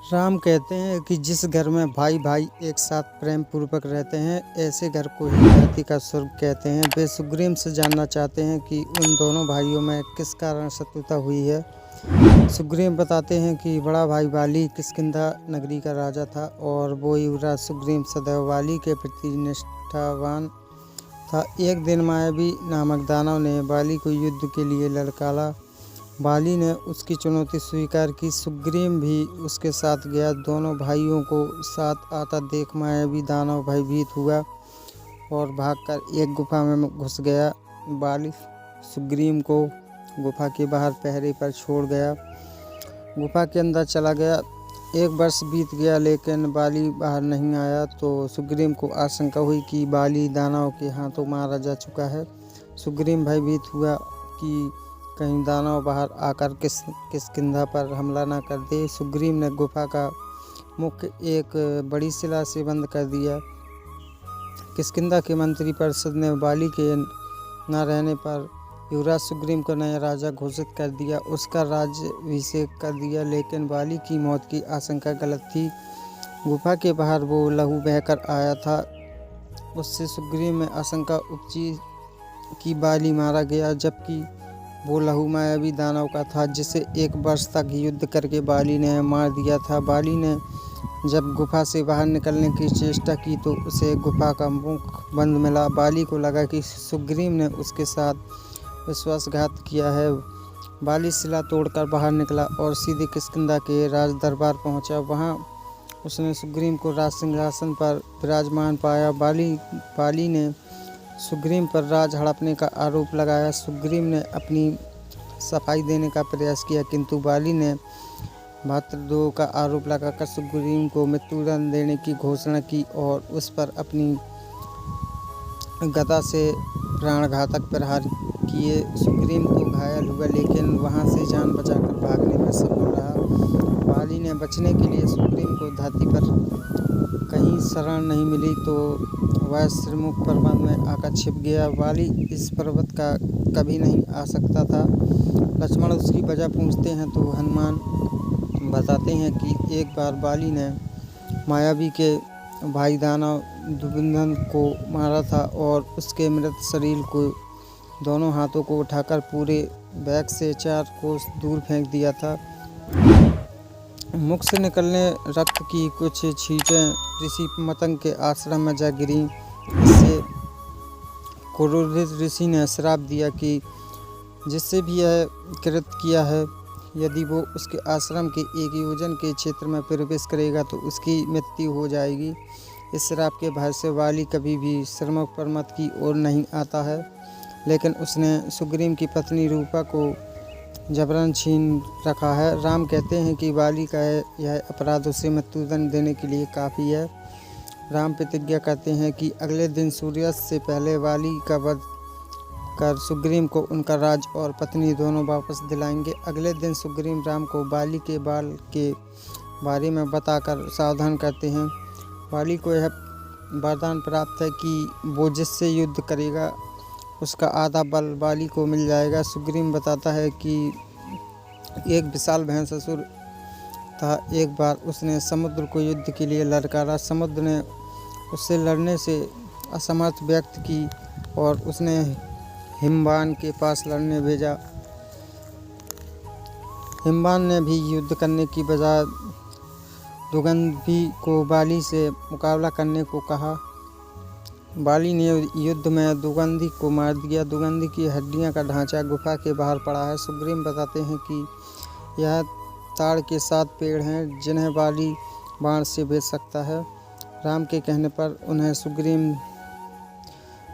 राम कहते हैं कि जिस घर में भाई भाई एक साथ प्रेम पूर्वक रहते हैं, ऐसे घर को ही धरती का स्वर्ग कहते हैं। वे सुग्रीव से जानना चाहते हैं कि उन दोनों भाइयों में किस कारण शत्रुता हुई है। सुग्रीव बताते हैं कि बड़ा भाई बाली किष्किंधा नगरी का राजा था और वो युवराज सुग्रीव सदैव बाली के प्रति निष्ठावान था। एक दिन मायावी नामक दानव ने बाली को युद्ध के लिए ललकारा। बाली ने उसकी चुनौती स्वीकार की। सुग्रीव भी उसके साथ गया। दोनों भाइयों को साथ आता देख मायावी दानव भयभीत हुआ और भागकर एक गुफा में घुस गया। बाली सुग्रीव को गुफा के बाहर पहरे पर छोड़ गया। गुफा के अंदर चला गया। 1 वर्ष बीत गया लेकिन बाली बाहर नहीं आया, तो सुग्रीव को आशंका हुई कि बाली दानव के हाथों मारा जा चुका है। सुग्रीव भयभीत हुआ कि कहीं दानव बाहर आकर किष्किंधा पर हमला न कर दे। सुग्रीव ने गुफा का मुख एक बड़ी शिला से बंद कर दिया। किष्किंधा के मंत्री परिषद ने बाली के न रहने पर युवराज सुग्रीव को नया राजा घोषित कर दिया। उसका राज्याभिषेक कर दिया, लेकिन बाली की मौत की आशंका गलत थी। गुफा के बाहर वो लहू बहकर आया था। उससे सुग्रीव में आशंका उपजी कि बाली मारा गया, जबकि वो लहू मायावी दानव का था जिसे 1 वर्ष तक युद्ध करके बाली ने मार दिया था। बाली ने जब गुफा से बाहर निकलने की चेष्टा की तो उसे गुफा का मुख बंद मिला। बाली को लगा कि सुग्रीव ने उसके साथ विश्वासघात किया है। बाली शिला तोड़कर बाहर निकला और सीधे किष्किंधा के राज दरबार पहुंचा। वहां उसने सुग्रीव को राज सिंहासन पर विराजमान पाया। बाली ने सुग्रीव पर राज हड़पने का आरोप लगाया। सुग्रीव ने अपनी सफाई देने का प्रयास किया, किंतु बाली ने भ्रातृद्रोह का आरोप लगाकर सुग्रीव को मृत्युदंड देने की घोषणा की और उस पर अपनी गदा से प्राणघातक प्रहार किए। सुग्रीव तो घायल हुआ, लेकिन वहां से जान बचाकर भागने में सफल रहा। बाली ने बचने के लिए सुग्रीव को धरती पर कहीं शरण नहीं मिली तो वह श्रीमुख पर्वत में आकर छिप गया। बाली इस पर्वत का कभी नहीं आ सकता था। लक्ष्मण उसकी वजह पूछते हैं तो हनुमान बताते हैं कि एक बार बाली ने मायावी के भाई दानव दुर्योधन को मारा था और उसके मृत शरीर को दोनों हाथों को उठाकर पूरे बैग से 4 कोस दूर फेंक दिया था। मुख से निकलने रक्त की कुछ छींटें ऋषि मतंग के आश्रम में जा गिरी। इससे क्रोधित ऋषि ने श्राप दिया कि जिससे भी यह कृत किया है, यदि वो उसके आश्रम के 1 योजन के क्षेत्र में प्रवेश करेगा तो उसकी मृत्यु हो जाएगी। इस श्राप के भय से बाली कभी भी श्रीमुख पर्वत की ओर नहीं आता है, लेकिन उसने सुग्रीव की पत्नी रूपा को जबरन छीन रखा है। राम कहते हैं कि बाली का यह अपराध उसे मृत्युदंड देने के लिए काफ़ी है। राम प्रतिज्ञा करते हैं कि अगले दिन सूर्यास्त से पहले बाली का वध कर सुग्रीव को उनका राज और पत्नी दोनों वापस दिलाएंगे। अगले दिन सुग्रीव राम को बाली के बाल के बारे में बताकर सावधान करते हैं। बाली को यह वरदान प्राप्त है कि वो जिससे युद्ध करेगा उसका आधा बल बाली को मिल जाएगा। सुग्रीव बताता है कि एक विशाल भैंसासुर था। एक बार उसने समुद्र को युद्ध के लिए ललकारा। समुद्र ने उससे लड़ने से असमर्थ व्यक्त की और उसने हिमवान के पास लड़ने भेजा। हिमवान ने भी युद्ध करने की बजाय दुगंधी को बाली से मुकाबला करने को कहा। बाली ने युद्ध में दुगंधी को मार दिया। दुगंधी की हड्डियों का ढांचा गुफा के बाहर पड़ा है। सुग्रीव बताते हैं कि यह ताड़ के 7 पेड़ हैं जिन्हें बाली बाण से बेच सकता है। राम के कहने पर उन्हें सुग्रीव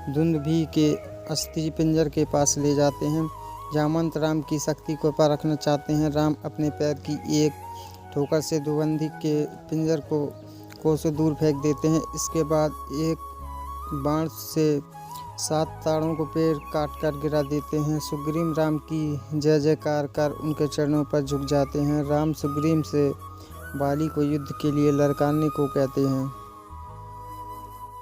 दुंदुभि के अस्थि पिंजर के पास ले जाते हैं। जामवंत राम की शक्ति को परखना चाहते हैं। राम अपने पैर की एक ठोकर से दुगंधी के पिंजर को कोसों दूर फेंक देते हैं। इसके बाद एक बाण से 7 ताड़ों को पेड़ काट कर गिरा देते हैं। सुग्रीव राम की जय जयकार कर उनके चरणों पर झुक जाते हैं। राम सुग्रीव से बाली को युद्ध के लिए ललकारने को कहते हैं।